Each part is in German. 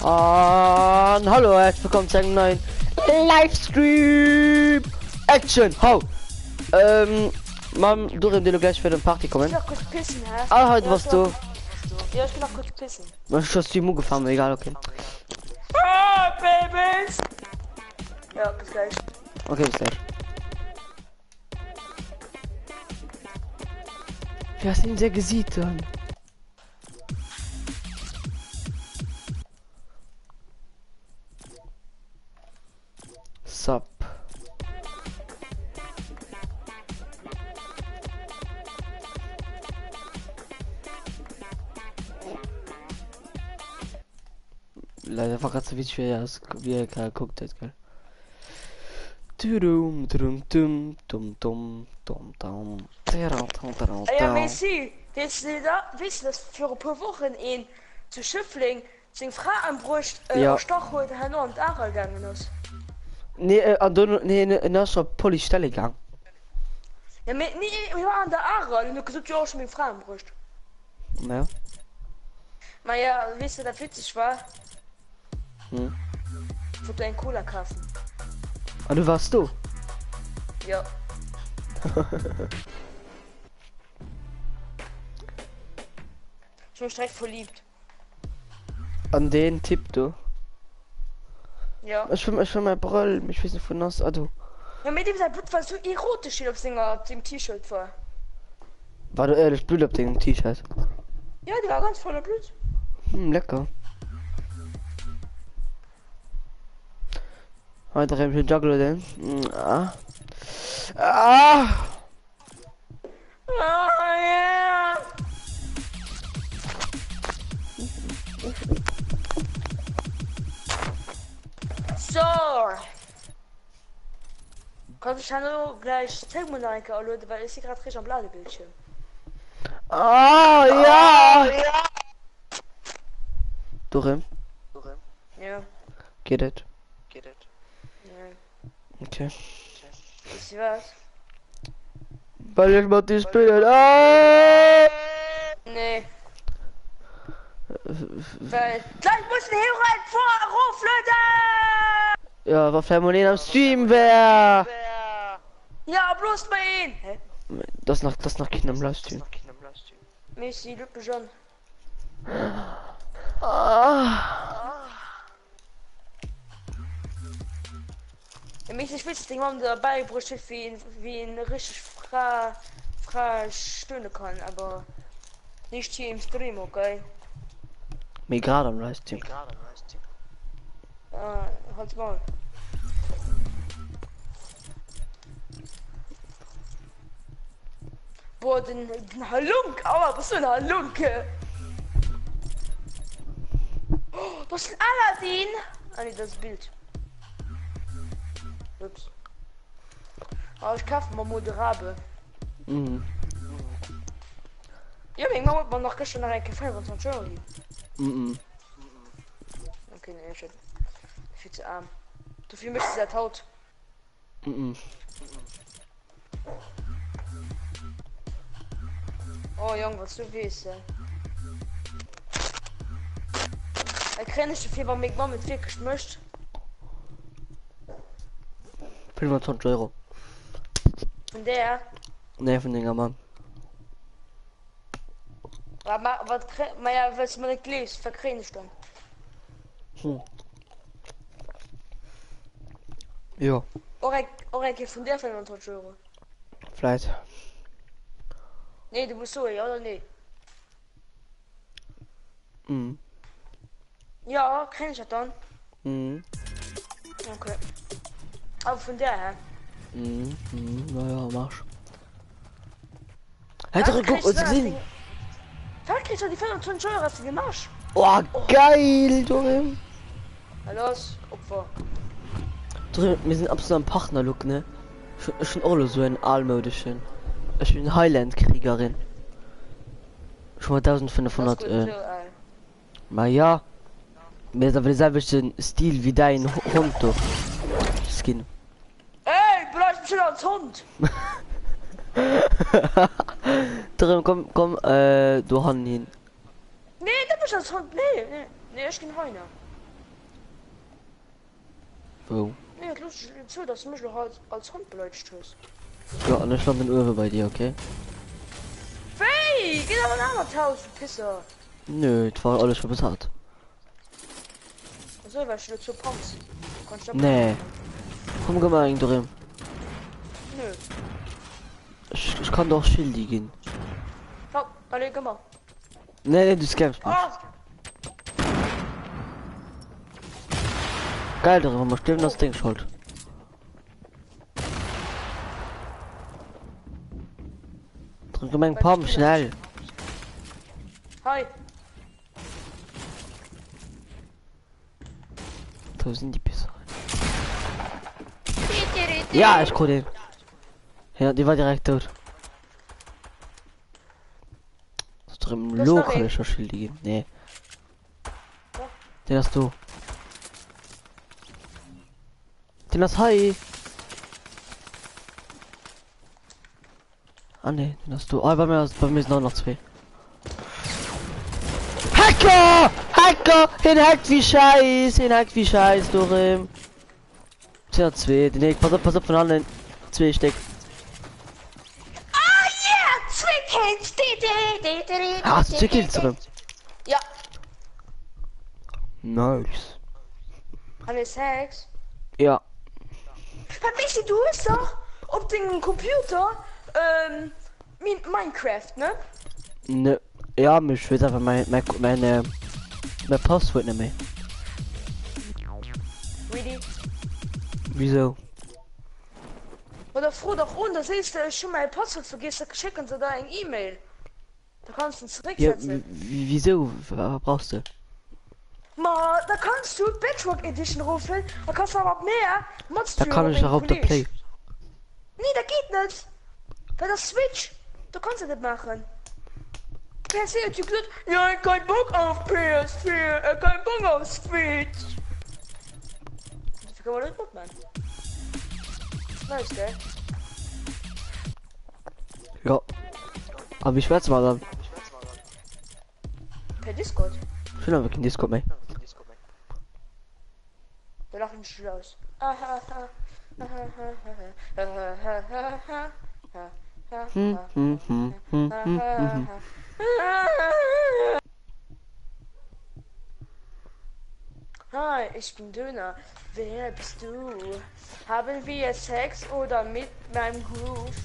Und hallo, herzlich willkommen zu einem neuen Livestream. Action, hau. Mann, du du gleich für den Party kommen. Ich will noch kurz pissen, hä? Ah, heute warst du. Ja, ich will noch kurz pissen. Was hast du gefahren? Egal, okay. Ah, Babys! Ja, bis gleich. Okay, bis gleich. Wir hast ihn sehr gesieht dann. Sup. Leider war gerade so wie schwer, wie er gerade guckt hat, gell. Tudum, dum, dum, dum, dum, dum, dum. Ja, Messi, weißt du, das für ein paar Wochen in zu Schiffling sind Frau am Brust Ja. Stoch heute Hanno und Ara gegangen ist. Nee, in der Polystelle gegangen. Ja, nee, wir waren an der Ara und du gesagt, ja, schon mit Frau am Brust. Ja. Aber ja, weißt du, das witzig war? Hm. Ich wollte einen Cola kaufen. Ah, du warst du? Ja. Ich bin direkt verliebt. An den Tipp, du. Ja. Ich will mal brüllen, ich weiß nicht von was, du. Ja, mit dem sein Blut war so erotisch auf dem T-Shirt war. War du ehrlich blöd auf dem T-Shirt? Ja, die war ganz voller Blut. Lecker. Heute habe ich einen Juggler denn. Ah. Ah. Ah, ja. So. Kann ich Hanno gleich zeigen mir danke, Leute, weil ich sie gerade richtig am Ladebildschirm. Ah, ja. Dorem, Ja. geht it? Ja. Okay. Wisst ihr was? Weil ich mal die spielen. Ah. Nee. Weil gleich muss ein Hero ein Vorruf, Leute! Ja, war Fermonin am Stream wär. Ja, bloß bei ihn! Hä? Das nach Kindern im Livestream. Messi, Lüppe schon. Ah. Ja, Messi, ich will das Ding machen, dabei brüstet wie ein richtig frei Stunde kann, aber nicht hier im Stream, okay? Mir gerade am Livestream. Ah, halt's mal. Boah, den Halunk, aber was für ein Halunke? Oh, das ist ein Aladdin! Ah, nee, das Bild. Ups. Aber ich kaufe mal Moderabe. Mhm. Ja, wegen Mama hat man noch gestern noch ein Kaffee von St. Jolie. Mhm. Okay, nee, ich viel zu arm. Du viel möchtest ja tot. Mhm. Oh, Junge, was du weißt, Er kann nicht so viel, weil mich Mama mit wirklich möchte. 25 Euro. Von der. Ne, von den Mann. Aber was man nicht liest, verkriegen ich dann. Ja, Orek von der 25 Euro. vielleicht. Nee, du musst so, ja oder nee? Mhm. Ja, kenn ich das dann. Mhm. Okay. Aber von der, hä? Mhm. Naja, machst. Halt doch, guck, uns gesehen. Wer kriegt schon die 25 Euro, hast du gemacht? Oh, geil, Dorim. Los, Opfer. Dorim, wir sind absolut ein Partnerlook, ne? Schon alle so ein allmodischen. Ich bin Highland-Kriegerin. Schon mal 1500, Ma ja. Mir ist aber derselbe Stil wie dein Hund, doch. Skin. Ey, bleib mich schon als Hund! Drin, komm, du Han hin. Nee, das ist als Hund. Nee, ich bin Heiner. Wo? Nee, lustig zu, dass du mich noch als Hund beleidigt hast. Ja, und ich stand den Uwe bei dir, okay? Hey, geh aber nach dem Haus, du Pisser. Nö, das war alles schon bezahlt. So, weil ich dazu pumpst. Kannst du Nee. Komm gemein drin. Nö. Ich kann doch Schildi gehen. Hau, alle, geh mal. Nee, du scammst mich. Ah! Geil drin, man stimmt das Ding schuld. Drück gemein Pump, schnell. Hi. Da sind die Pisser. Ja, ich konnte ihn. Ja, die war direkt tot. So drin Das Loch war kann ich. ich schon Schildi gehen. Nee. Ja. Den hast du. Den hast Hi. Ah ne, den hast du. Ah, bei mir sind auch noch zwei. Hacker! Hacker! Hinhackt wie Scheiß! Hinhackt wie Scheiß, Dorim! Tja, zwei. Nee, pass auf von anderen. Zwei Stück. Ah, yeah! Zwei Kills! Ah, hast du zwei Kills drin? Ja. Nice. Alle Sex. Ja. Weißt du hast doch auf dem Computer, Minecraft, ne? Ne. Ja, mich will einfach mein Passwort nicht mehr. Really? Wieso? Oder froh doch und, das ist schon mal Passwort vergisst, dann schicken sie da ein E-Mail. Da kannst du es Ja, zurücksetzen. wieso? Was brauchst du? Ma, da kannst du Bedrock Edition rufen, da kannst du aber mehr Mods Da kann ich doch auf der Play. Nee, da geht nicht. Bei der Switch, da kannst du das machen. PC hat gesagt, ja, ich hab keinen Bock auf PS4, kein Bock auf Switch. Wie kann man das gut machen? Nice, gell? Ja. Aber wie schwarz war dann? Per Discord. Schön, aber kein Discord mehr. Wir lachen schon aus. Hi, ich bin Döner. Wer bist du? Haben wir Sex oder mit meinem Groove?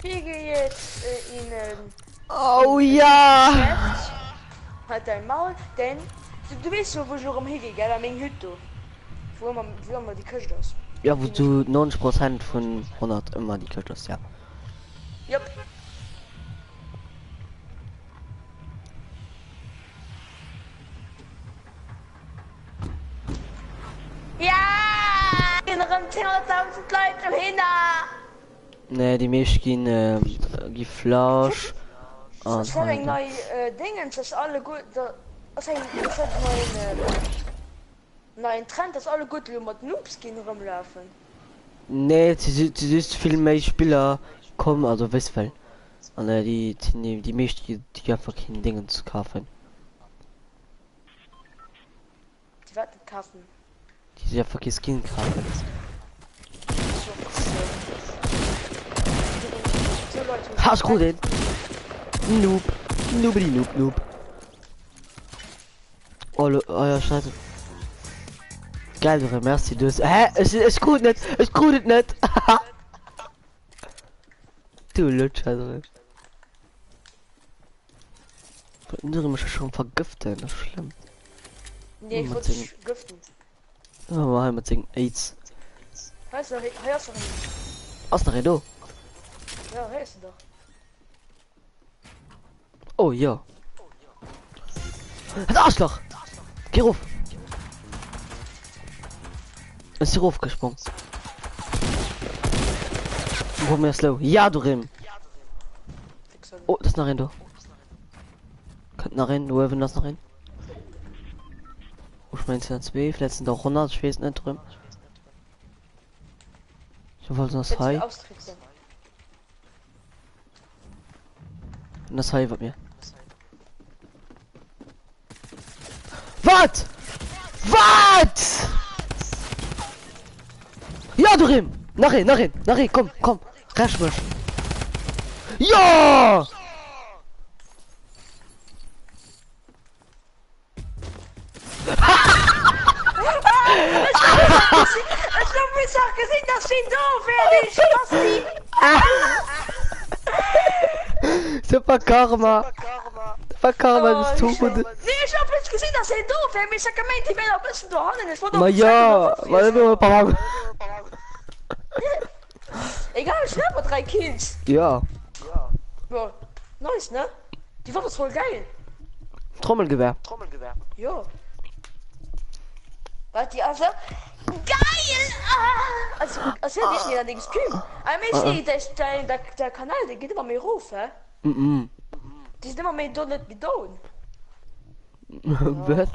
Kriege jetzt Ihnen Oh ja! Geschäft. Halt dein Maul, denn du weißt so, wo ich noch hingehe, gell? An meine Hütte. Wo immer die Küche ist. Ja, wo du 90% von 100 immer die Kürze hast, ja. Jupp. Ja! Inneren 10.000 Leute hin! Ne, die Milch gehen, die Flasch. Das war ein neue Dingen, das ist alle gut. Das ist ein neuen Trend, dass alle gut mit Noobs gehen rumlaufen. Ne, sie ist viel mehr Spieler kommen, also Westfall. Und die Milch, die einfach kein Dingen zu kaufen. Die werden kaufen. Die sie einfach kein Skin kaufen. So Leute. Hast gut hin? Noob. Noob. Oh ja, scheiße. Geil, du merci, du hast... Hä? Es gut nicht! Es gut nicht! Du Lutscher, du. Andere mich schon vergiften, das ist schlimm. Nee, ich wollte dich giften. Ja, wir haben jetzt AIDS. Hörst du nicht? Was nach du? Ja, hörst du doch. Oh ja. Das Arschloch! Geh ruf! Ist hier raufgesprungen. Wo mir slow? Ja, du Rim! Oh, das ist nach du. Könnt nach rein, du wenn das nach rein. Oh, ich meine 2, vielleicht sind auch 100, ich weiß nicht drin. Ich wollte das High. Und das High wird mir. Was? Was? Ja, du Rim! Nachher, komm! Rasch mich! Ja! Ich hab mir gesagt gesehen, dass sie doof werde. Super Karma! Super Karma, das tut mir. Nee, ich hab nicht gesehen, dass sie doof werden. Ich hab gemeint, die werden ein bisschen durchhalten. Ich wollte Na ja, weil wir ein paar. Egal, ich habe 3 Kills. Ja, Ja, nice, ne? Die war das voll geil. Trommelgewehr. Ja. Was die also? Geil! Ah! Also hätte ich allerdings Stream. Aber ich sehe, der Kanal, der geht immer mehr rauf, hä? Die sind immer mehr download wie down. Was?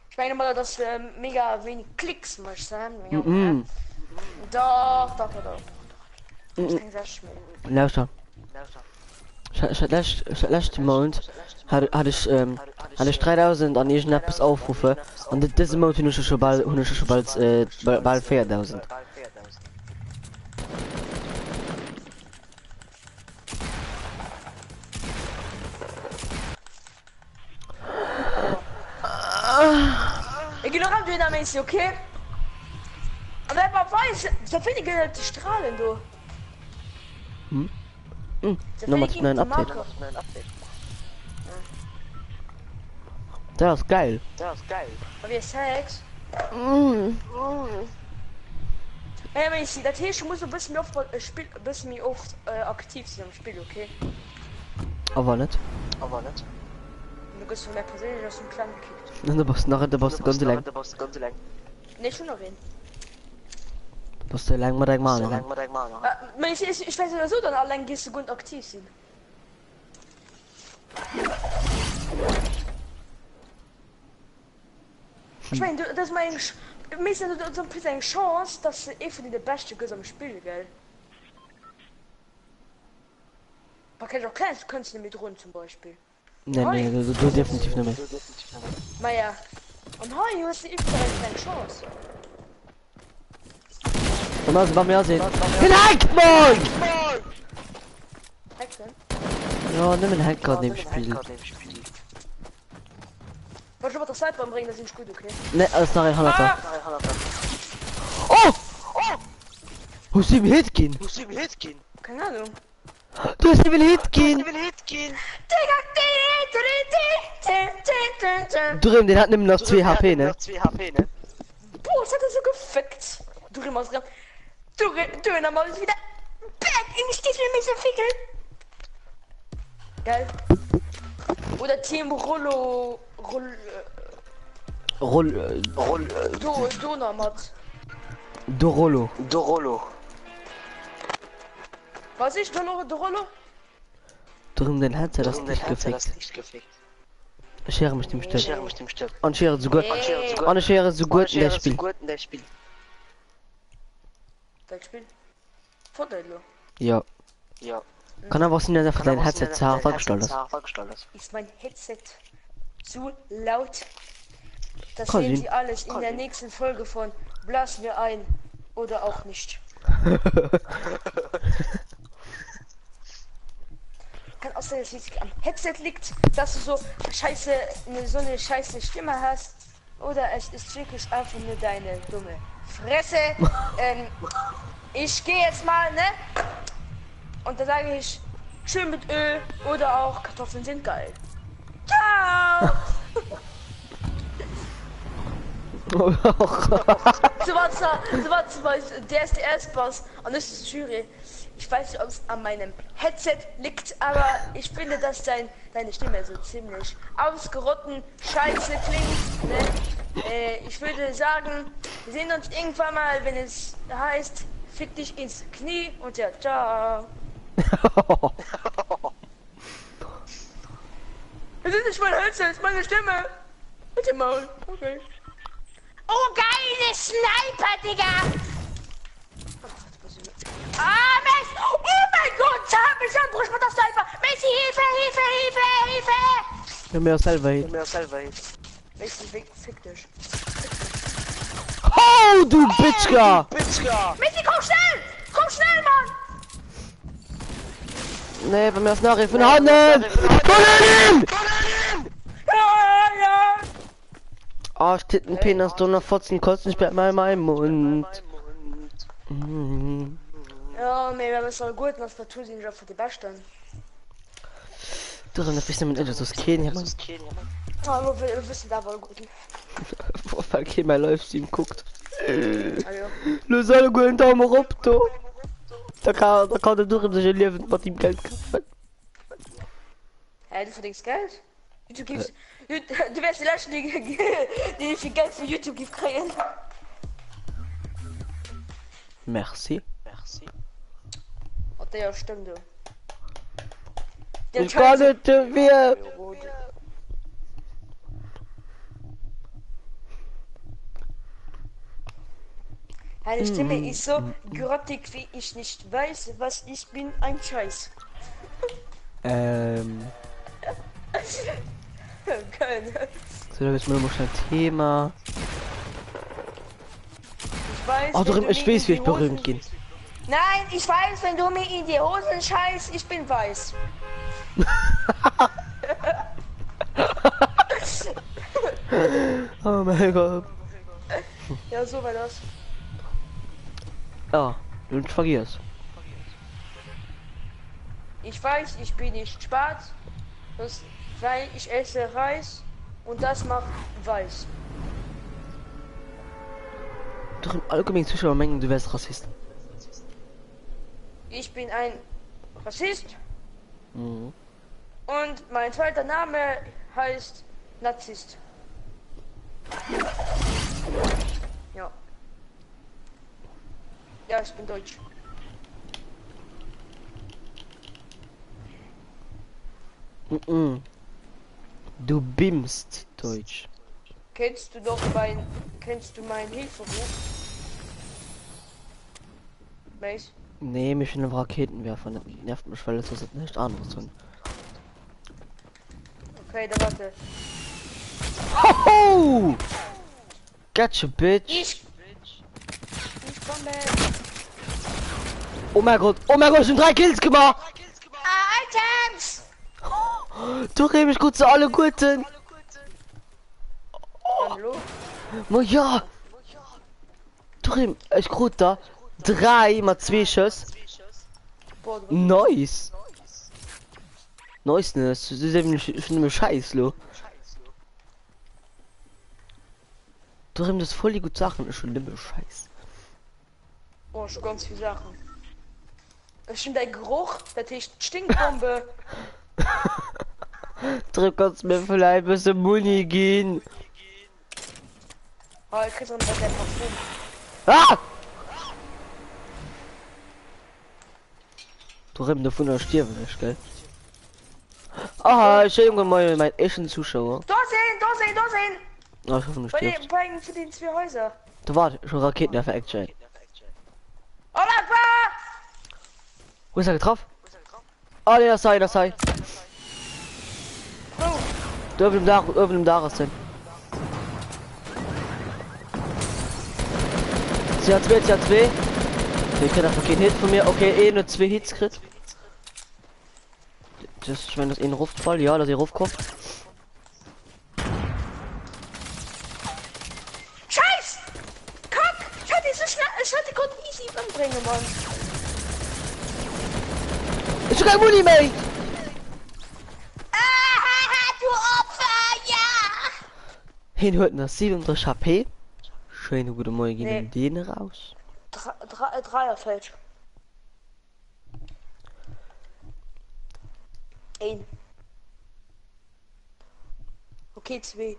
Ich meine mal, dass mega wenig Klicks muss sein. Doch. Das kann sehr schön. Lauter. Letzten Monat hatte ich 3000 an diesen Apps Aufrufe und diese Monat habe ich schon bald 4000. Ich gehe noch an Dynamik, okay? Aber wer weiß, so viele Geld die Strahlen, du. Nochmal zu einem Update. Das ist geil. Aber wir Sex. Ja, wenn ich sehe, das hier muss ein bisschen oft aktiv sein im Spiel, okay? Aber nicht. Du gehst von der persönlich aus dem Clan gekickt. Und du brauchst ganz lang. Ne, schon noch wen. Du brauchst lang mit deinem Mann. Ich weiß ja so, dann allein gehst du gut aktiv sind. Ich meine, das ist mein... Meistens so eine Chance, dass du für die beste Götter am Spiel, gell? Man kann auch klein, du kannst nicht mit rund zum Beispiel. Nee, du definitiv nicht mehr. Maar ja, und heute hast du eine Chance. Und das war mehr sehen. Gelegt, Mann! Hexen? Ja, nimm einen Hacker neben Spiel. Wollte ich aber das Zeit beim Bringen, das ist gut, okay? Ne, alles nach 100. Oh! Wo ist die Hit gehen? Keine Ahnung. Du hast die Hit gehen! Drin, den hat nämlich noch 2 HP, ne? Boah, das hat er so gefickt. Du immer dran. Du mal wieder back in die Stiefel mit so Fickel. Geil. Oder Team Donamat. Dorolo. Was ist Dorolo? Drin, den hat er das nicht gefickt. Ich schere mich dem Stück. Und schere so gut. Und ich schere so gut in das Spiel. Das Spiel? Vorteilo. Ja. Kann aber sein, dass einfach dein Headset zu hart angestellt ist. Ist mein Headset zu laut? Das Kann sehen sein. Sie alles in der nächsten Folge von Blasen wir ein oder auch nicht. Kann auch sein, dass es am Headset liegt, dass du so eine scheiße Stimme hast. Oder es ist wirklich einfach nur deine dumme Fresse. Ich gehe jetzt mal, ne? Und da sage ich schön mit Öl oder auch Kartoffeln sind geil. Ciao! So war der ist der erste Boss und das ist Jury. Ich weiß nicht, ob es an meinem Headset liegt, aber ich finde, dass deine Stimme so ziemlich ausgerotten scheiße klingt. Ne? Ich würde sagen, wir sehen uns irgendwann mal, wenn es heißt, fick dich ins Knie und ja, ciao. Das ist nicht mein Headset, das ist meine Stimme. Mit dem Maul. Okay. Oh, geile Sniper, Digga! Ah, Mist! Oh mein Gott, hab mich anbrüch mit der Sniper! Messi, Hilfe! Ja, mir selber hin. Messi, fick dich. Oh, du Bitchka! Messi, komm schnell! Komm schnell, Mann! Nee, bei mir ist Nachricht von Handen! Kollegen! Ja! Oh, steht ein Penis, du noch Fotzen, kotzen, ich bleib mal in meinem Mund. Ja, mir wäre es so gut, was wir tun sind, für die Besten. Du hast ein bisschen mit so Skin, ja, Mann. Aber wir wissen da wohl gut. Weil kein mein Livestream guckt. Also, Los alle guten Daumen hoch, du. Da kann der durch sich leben, was ihm Geld kaufen. hey, du verdienst Geld? YouTube gibst. Du wirst die Leute, die viel Geld für YouTube gibt, kriegen. Merci. Oh, der stimmt, du. Ich kann nicht, wir. Eine Stimme ist so grottig, wie ich nicht weiß, was ich bin, ein Scheiß. Keine. So, da ist mir noch ein Thema. Ich weiß. Ach, wenn du du ich mir weiß, in wie die ich berühmt Hosen- gehen. Nein, ich weiß, wenn du mir in die Hosen scheißt, ich bin weiß. Oh mein Gott. Ja, so war das. Ja, du vergisst. Ich weiß, ich bin nicht schwarz, das, weil ich esse Reis und das macht weiß. Doch im allgemeinen Zuschauermengen, du wärst Rassist. Ich bin ein Rassist Mhm. und mein zweiter Name heißt Narzisst. Ja. Ja, ich bin deutsch. Mhm. Du bimst Deutsch. Kennst du meinen Hilferuf? Weiß? Nee, mich in einem Raketenwerfer nervt mich, weil das ist nicht anderes tun. Okay, da warte. Hoho! Gotcha, bitch! Ich komme. Oh mein Gott, ich hab 3 Kills gemacht! Items! Du redest mich gut zu alle Guten! Hallo? Oh ja! Du redest ich gut da. 3 mal 2 Schuss. Boah, du- Nice! Nice, ne? Das ist eben scheiß, lo. Du redest voll die gute Sachen, ist schon nimmer scheiß. Oh, schon ganz viele Sachen. Das stimmt, der Geruch, der Tisch Stinkbombe. Du kannst mir vielleicht ein bisschen Muni gehen. Oh, ich krieg so ein Parfum. Ah! Du redest davon, dass stirben nicht, gell? Aha, ich sehe mal meinen echten Zuschauer. Da sehen! Ah, ich hoffe, du stirbst. Für den 2 Häuser. Du warte, schon Raketen für Action. Oh, Akbar! Wo ist er getroffen? Ah, das sei. Oh, Du öffnen im Dach sind. Sie hat 2. Wir kriegen einfach keinen Hit von mir. Okay, nur 2 Hits kriegt. Das ist, wenn das in Ruft voll, ja, dass ihr Ruft kommt. Scheiß! Kack! Ich hatte so schnell, ich hatte gerade easy umbringen, Mann. Ist kein Muni mehr! Du Opfer, ja! Hin hört das 37 HP. Schöne gute Morgen, Nee. den raus. Dreierfeld. Ein. Okay, 2.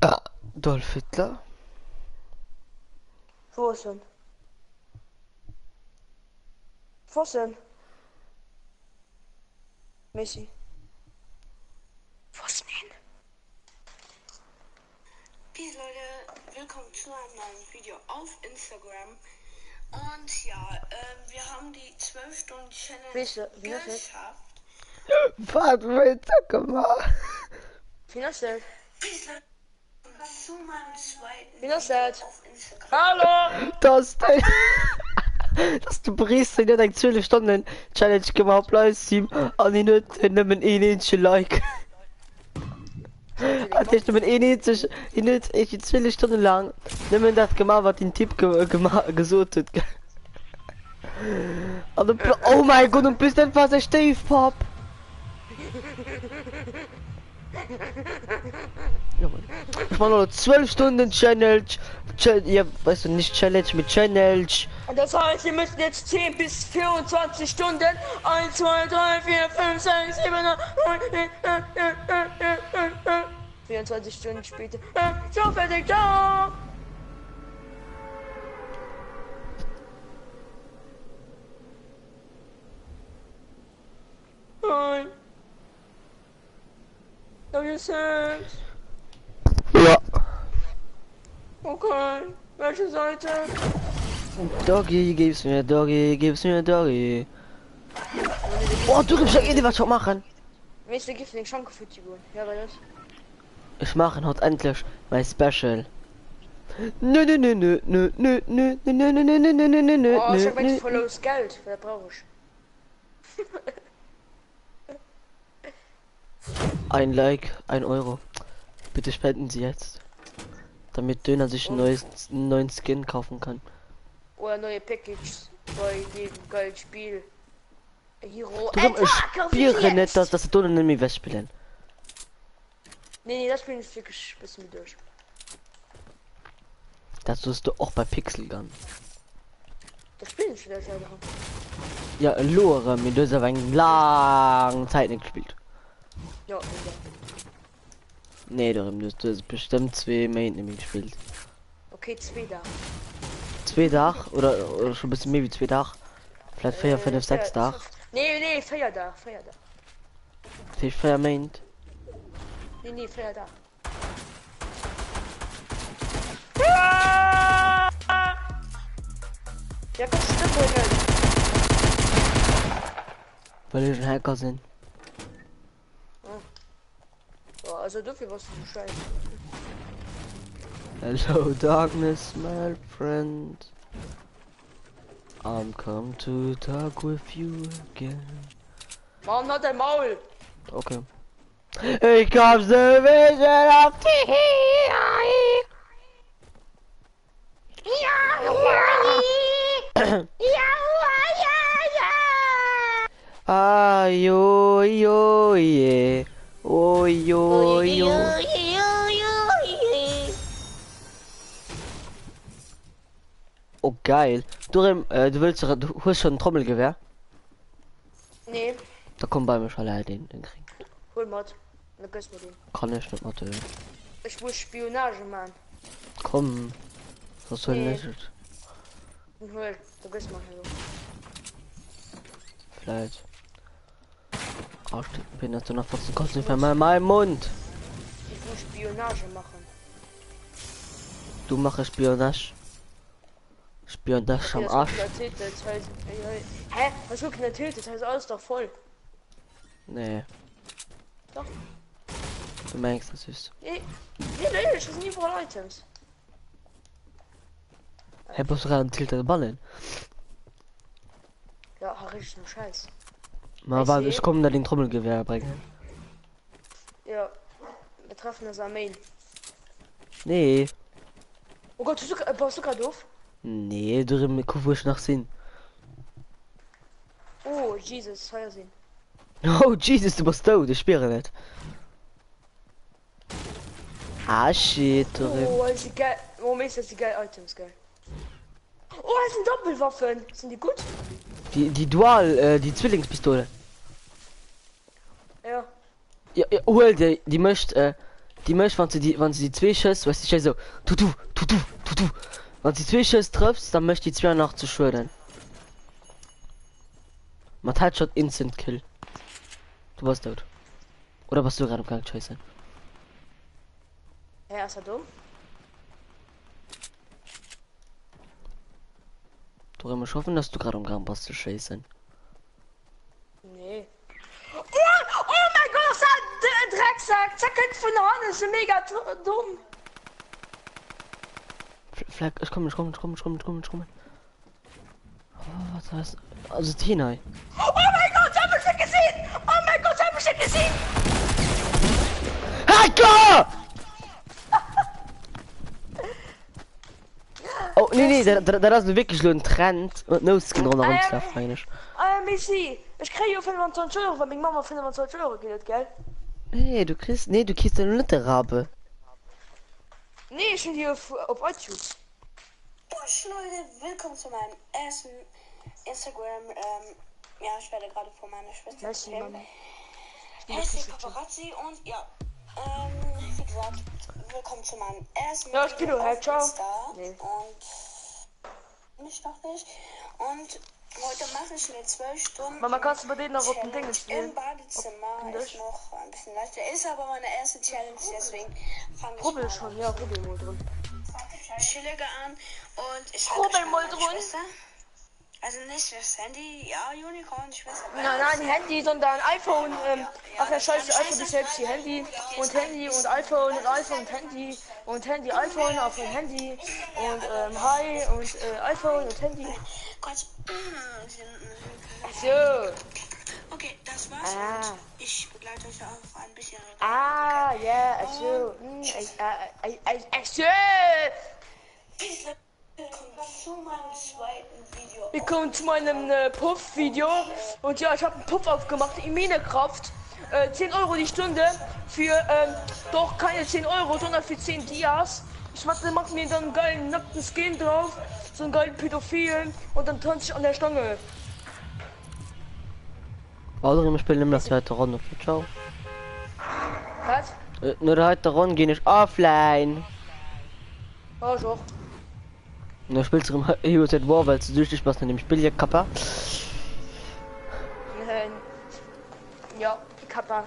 Ah, Dolph Hitler. Wo ist denn? Wo ist denn? Messi. Wo ist denn? Peace Leute, willkommen zu einem neuen Video auf Instagram. Und ja, wir haben die 12 Stunden Challenge Wie ist das? geschafft. Was wird da gemacht? Finanziell. Peace Leute, zum meinen zweiten Wie das Video halt? auf Instagram. Hallo! Das dein... dass du brichst in der 12 Stunden Challenge gemacht Livestream an die nimmen Like. Ich bin ich 12 Stunden lang nimmen das gemacht was den Tipp gesucht hat. Also, oh mein Gott, und bist einfach der Steve Pop. Ja, Mann. Ich mach noch 12 Stunden Challenge. Ja, weißt du, nicht Challenge mit Challenge. Und das heißt, ihr müsst jetzt 10 bis 24 Stunden. 1, 2, 3, 4, 5, 6, 7, 8, 9, 24 Stunden später. So, fertig, ciao! Nein. Noch ihr Sex? Ja. Okay. Welche Seite? Doggy, gib's mir, Doggy, gib's mir, Doggy. Oh, du gibst ja was schon machen. Weißt du, gibt nicht schon für die Uhr. Ja, weil das. Ich mache heute endlich mein Special. Nö, nö, nö, nö, nö, nö, nö, nö, nö, nö, nö, nö, nö, nö, Oh, ich hab nö, jetzt nö. voll aus Geld. Wer brauche ich? Ein Like, 1 Euro. Bitte spenden Sie jetzt. Damit Döner sich einen neuen Skin kaufen kann. Oder neue Package bei jedem geilen Spiel. Hero. Du komm, ich spiele nicht, dass das Döner nicht mehr wegspielen. Nee, das Spiel ist wirklich ein bisschen durch. Das tust du auch bei Pixel Gun. Das Spiel ist wieder selber. Ja, Lore, mit dieser eine lange Zeit nicht gespielt. Ja, Nee, du hast bestimmt 2 Main nämlich gespielt. okay, 2 da. 2 Tag oder schon ein bisschen mehr wie 2 Tag. Vielleicht 4, 5, 6 Tag. Nee, Feier da. Ich feier Main. Nee, Feier da. Ja, das stimmt wohl nicht. Weil ich ein Hacker sind. Ja, also dafür was du scheiße. Hello darkness, my friend. I'm come to talk with you again. Mann, hat dein Maul. Okay. Ich hab so Vision auf die Ah, yo, yo, yeah. Oh, yo, yo. Oh, geil. Du hast schon ein Trommelgewehr? Nee, Da kommt bei mir schon leider den kriegen. hol Mod. Dann küssen wir den. Kann ich nicht mal töten. Ich will Spionage, Mann. Komm. Was soll Nee. nicht? Und hol. Dann küssen wir hier. Vielleicht. Ach, ich bin jetzt noch fast kurz nicht mehr in meinem Mund. Ich will Spionage machen. Du machst Spionage. Spionage am das Arsch. erzählt, das heißt, hä? Was wird denn erzählt? Das heißt alles doch voll. Nee. Doch. Du merkst, das ist. Nee, das sind überall Items. Hey, was gerade tiltet Ballen? Ja, richtig nur Scheiß. Mal warte, ich komme da den Trommelgewehr bringen. Ja, wir treffen das Armeen. Nee. Oh Gott, baust du gerade doof? Nee, du guck, wo ich nach Sinn. Oh, Jesus, Feuer sehen. Oh, Jesus, du bist tot, ich spüre nicht. Ah, shit, du Oh, ist die geil. Warum ist das die geil Items, geil? Oh, das sind Doppelwaffen. Sind die gut? Die Dual, die Zwillingspistole. Ja. Ja, die möchte, wenn sie die 2 Schuss, weißt du, so, tutu. Wenn sie 2 Schuss triffst, dann möchte die 2 noch zu schwören. Man hat schon Instant Kill. Du warst tot. Oder warst du gerade im Gang, scheiße? Ja, ist er dumm? Du musst hoffen, dass du gerade im Gang warst, zu scheiße. Nee. Oh mein Gott, das ist ein Drecksack. Zack, von der Hand ist mega dumm. Fleck, ich komm. Oh, was heißt? Also Tina. Oh mein Gott, hab ich nicht gesehen! Oh mein Gott, hab ich nicht gesehen! Hacker! Oh, nee, da ist wirklich nur ein Trend. Und no Skin runter rumzulaufen, eigentlich. Messi, ich kriege 25 Euro, weil meine Mama 25 Euro geht, gell? Nee, du kriegst eine nette Rabe. Nee, ich bin hier auf iTunes. Leute, willkommen zu meinem ersten Instagram. Ja, ich werde gerade von meiner Schwester Messi, Mama. Hässlich Paparazzi und ja, wie gesagt, willkommen zu meinem ersten Ja, ich bin nur halt, ciao. Nee. Und nicht noch nicht. Und heute mache ich mir 12 Stunden. Mama, kannst du bei denen noch auf dem Ding Challenge spielen? im Badezimmer. Ist noch ein bisschen leichter. Ist aber meine erste Challenge, deswegen fange ich Probier mal schon, an. ja, probier mal drin. Chillige an und ich Probier halt mal meine drin. Schwester. Also nicht das Handy, ja, Unicorn, Schwester. Nein, Handy, sondern iPhone. Ach ja, scheiße, iPhone ist selbst die Handy und iPhone und iPhone und Handy und Handy, iPhone auf ein Handy und Hi und iPhone und Handy. Kurz. Ach so. Okay, das war's. Ah. Und ich begleite euch auf ein bisschen. Ah, ja, ach so. Ach so. Willkommen zu meinem zweiten Video. Willkommen zu meinem Puff-Video. Und ja, ich habe einen Puff aufgemacht in Minecraft. 10 Euro die Stunde für, doch keine 10 Euro, sondern für 10 Dias. Ich mach mir dann einen geilen nackten Skin drauf, so einen geilen Pädophilen und dann tanze ich an der Stange. Also, wir spielen immer das zweite Runde. Ciao. Was? Nur der heute Runde gehe ich offline. Oh, doch. Und dann spielst du im Heroes at War, weil du süchtig warst in dem Spiel hier, Kappa. Ja, Kappa.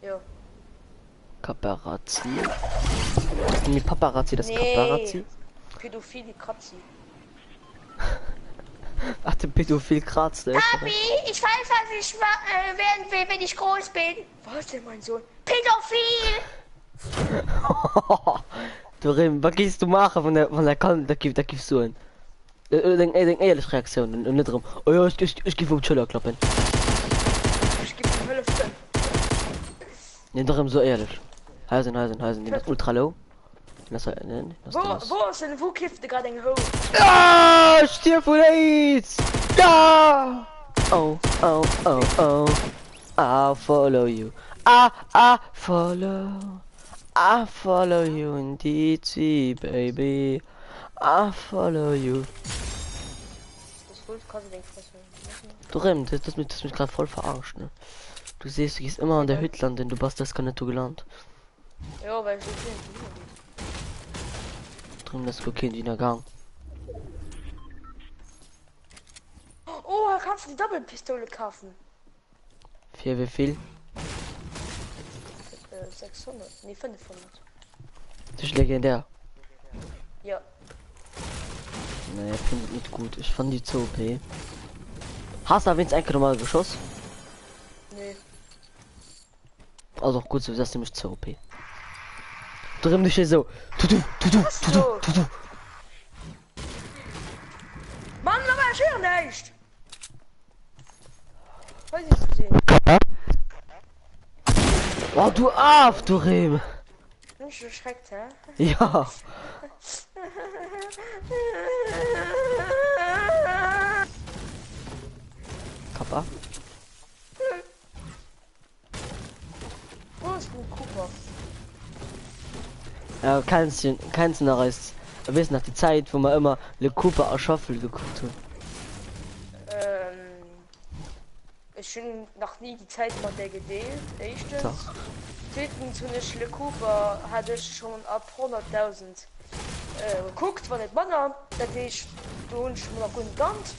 Ja. Paparazzi. Die Paparazzi, das Nee. Paparazzi. Pädophile Kratzi. Ach, der Pädophil kratzt, ey. Papi, ich weiß, was ich werden will, wenn ich groß bin. Was denn, mein Sohn? Pädophil! Du Rim, was gehst du machen von der Kante, da gibst du ein. Denk ehrlich Reaktion und nicht drum. Oh ja, ich gebe vom Chiller klappen. Ich geb ihm Hälfte. Ne, darum so ehrlich. Heisen, die ist ultra low. Das Wo ist denn, wo kifft der gerade ein Ho? Ah, stirb von AIDS! Ja! Oh. I'll follow you. I follow you in DT, baby. I follow you. Das Wolf kann den fressen. Du Rem, das mich gerade voll verarscht, ne? Du siehst, du gehst immer an der Hütland, denn du bist das kann nicht gelernt. Ja, weil ich so viel Drum das okay in der Gang. Oh, da kannst du die Doppelpistole kaufen. Für wie viel? 600, nee 500. Das ist legendär. Ja. Nee, ich finde nicht gut. Ich fand die zu OP. Hast du da wenigstens ein normal Geschoss? Nee. Also auch gut, so dass du mich zu OP. Drin dich hier so. So. Mann, aber schön nicht. Was ist gesehen? Oh, du Af, du Rem. Nicht so schreckt, hä? Ja. Kappa. Wo ist ein Cooper? Ja, keins nach ist. Wissen nach die Zeit, wo man immer Le Cooper erschaffel geguckt hat. Ich bin noch nie die Zeit von der gedeelt. Erstens. Doch. Zweitens, wenn ich Le Cooper hatte ich schon ab 100.000 geguckt, wann nicht Mann, das ist du schon mal gut ganz.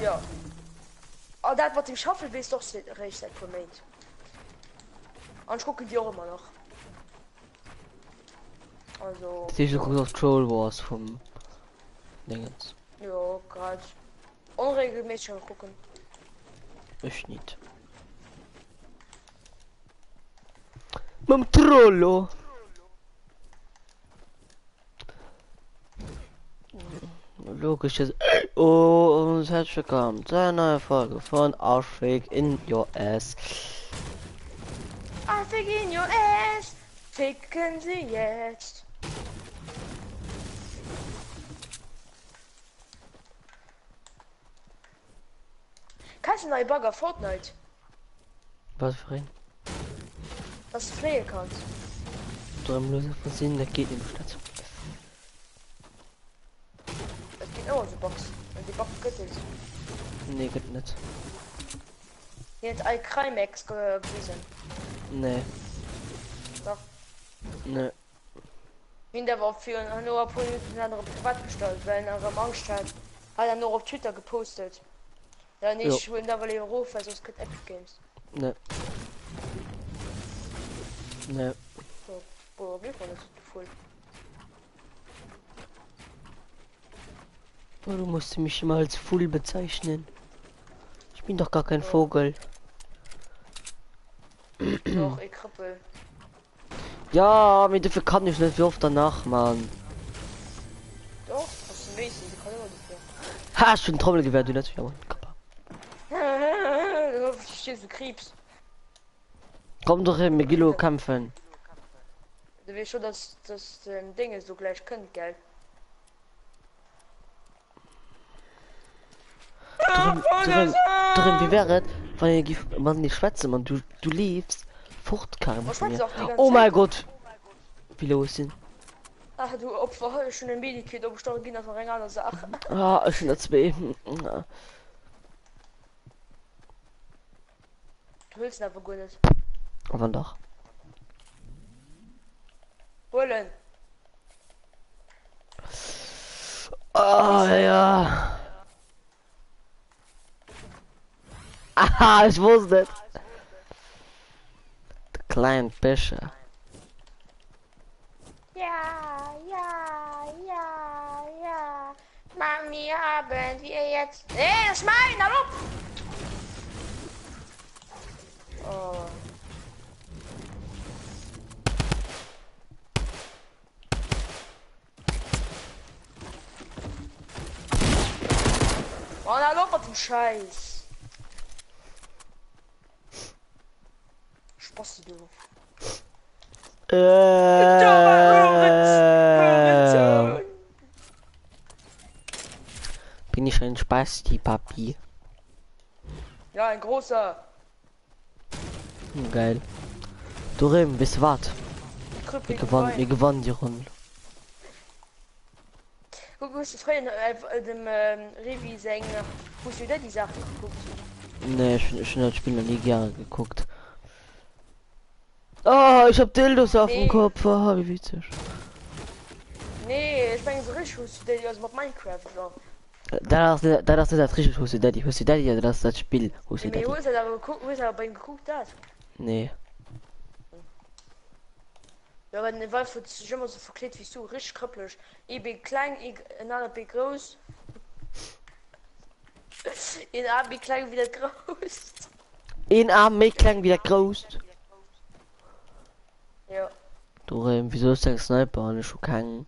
Ja. Aber das, was ich schaffe, ist doch recht seit Moment. Und ich gucke die auch immer noch. Also. Diese gut auf Troll Wars vom Dingens. Ja, gerade. Unregelmäßig gucken. Ich nicht. Mit dem Trollo. Logisch ist. Oh, und herzlich willkommen zu einer neuen Folge von Ausweg in Your Ass. I think in your ass. Ficken sie jetzt. Kannst du neue Bagger Fortnite? Was für ein? Was du pflegen kannst. Träumlose von Sinn, der geht in die Stadt. Es geht immer so Box. Und die Box geht es. Nee, geht nicht. Hier hat ein Crimex gewesen. Nee. Doch. Nee. Ihn der war für nur ein andere privat gestellt, weil er Angst hat. Hat er nur auf Twitter gepostet. Ja, nicht schon da, weil er ruft, also es gibt Epic Games. Nee. Nee. So, boah, wir wollen das voll. Oh, du musst mich immer als Full bezeichnen. Ich bin doch gar kein Vogel. Doch, ich krippel. Ja, mit dafür kann ich nicht wie oft danach, Mann. Doch, das ist ein Mäßig, die kann immer dafür. Ha, schon Trommelgewehr, du nicht. Ja, Mann. Du stehst du Krebs. Komm doch hin, Megillo kämpfen. Du weißt schon, dass das Ding ist, du gleich könnt, gell? Drin, wie wäre es, wenn man nicht schwätze, man, du liebst Fruchtkarren. Oh mein Gott. Wie los sind? Ach, du Opfer, schon ein Medikit, ob ich doch gehen, das war eine andere Sache. Ah, ich bin da zwei. Du willst einfach gut nicht. Aber doch. Wollen. Ah, ja. Aha, ich wusste es. Der kleine Fischer. Ja. Mami, haben wir jetzt. Nee, das ist mein, hallo! Oh. Oh, na locker du Scheiß. Spaß du. Bin ich ein Spasti, Papi? Ja, ein großer. Geil. Dorim, bis wat? Wir gewonnen die Runde. Guck, musst du vorhin dem Revi sagen, musst du da die Sachen geguckt? Nee, ich das Spiel noch nie gerne geguckt. Oh, ich hab Dildos auf dem Kopf. Oh, wie witzig. Nee, ich meine so richtig, musst du da aus Minecraft so. Da ist das richtig, Hussi Daddy, ja, das ist das Spiel, Hussi Daddy. Wo ist er aber bei ihm geguckt hat? Nee. Ja, aber ne Wolf wird sich immer so verklebt wie du, richtig krüppelig. Ich bin klein, ich bin groß. In Arm bin klein wieder groß. In Arm mit klein wieder groß. Ja. Du, wieso ist der Sniper und ich schon keinen?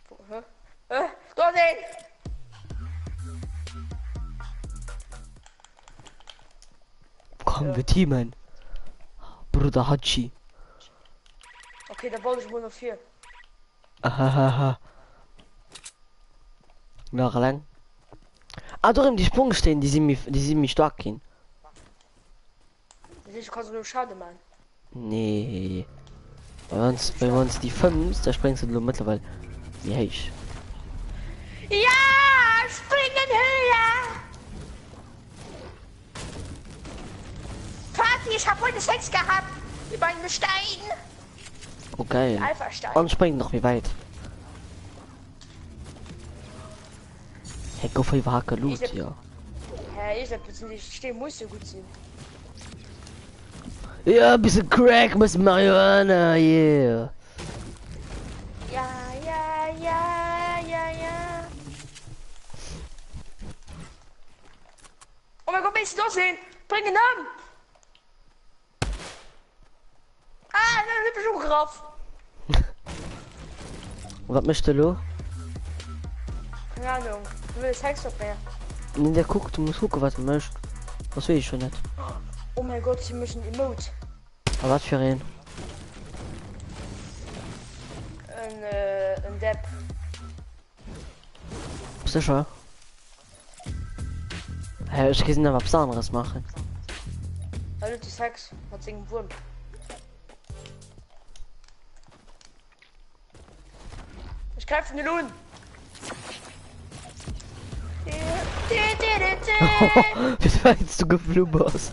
Du sehen! Komm, wir teamen. Bruder Hachi. Okay, da baue ich wohl noch 4. Ahaha. Noch lang. Ah, doch, die Sprung stehen, die sind mich stark gehen. Ich kann so nur schade machen. Nee. Bei uns die 5, da springst du nur mittlerweile. Ja, ich. Ja, springen höher! Vati, ich hab heute Sex gehabt. Über einen Stein. Oh, geil. Alpha-Stein. Und springt noch wie weit. Hey, go für Hacke, Loot, ja. Ja, ich hab jetzt nicht stehen, muss so gut sein. Ja, bisschen Crack, bisschen Marihuana, yeah. Ja. Oh mein Gott, willst du das sehen? Bring ihn an! dann hab ich schon drauf. Was möchtest du? Keine Ahnung. Du willst Hexstock mehr. Nee, der guckt, du musst gucken, was du möchtest. Das will ich schon nicht. Oh mein Gott, sie müssen Emote. Aber was für ein? Ein Depp. Sicher? Hey, ich kann aber was anderes machen. Also die Sex hat sich einen Wurm. Ich greife in den Lohn. Wie meinst du geflogen hast?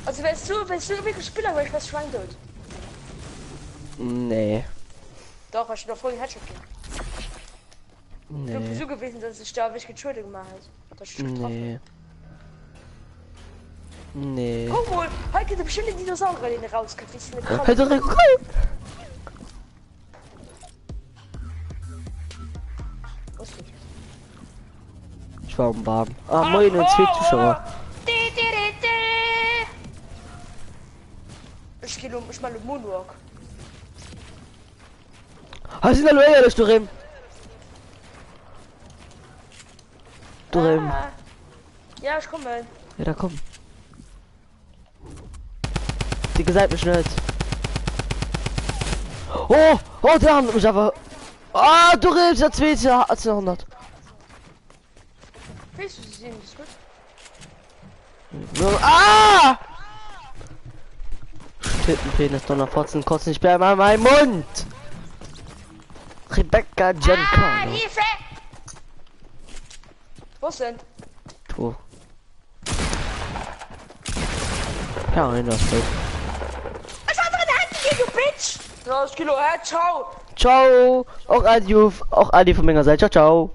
Also wenn du wirklich Spieler willst, was Schwein tut. Nee. Doch, hast du doch voll den Headshot gegeben. Ich bin Nee. so gewesen, dass ich da wirklich Entschuldigung gemacht habe. Das stimmt. Nee. Nee. Guck mal, heute gibt es bestimmt den Dinosaurier, den rauskommt. Ich bin nicht Halt doch rein. Ich war am Baden. Ah, moin, und zwei Zuschauer. Ich meine Moonwalk. Hast du da nur ehrlich, Durim? Durim. Ah. Ja, ich komme. Ja, da komm. Die gesagt mich nicht. Oh, oh, der hat mich aber. Ah, Durim, der zweite 1800. Weißt du, sie sehen das gut? Ah! Tittenpenis, Donnerfotzen, kotzen, ich bleibe an meinem Mund! Rebecca Giancarlo. Hilfe! Wo sind? Du. Ja, in das Bild. Was hat er in der Hand gegeben, du Bitch? 9 Kilo, ciao! Ciao! Auch Adi von meiner Seite, ciao, ciao!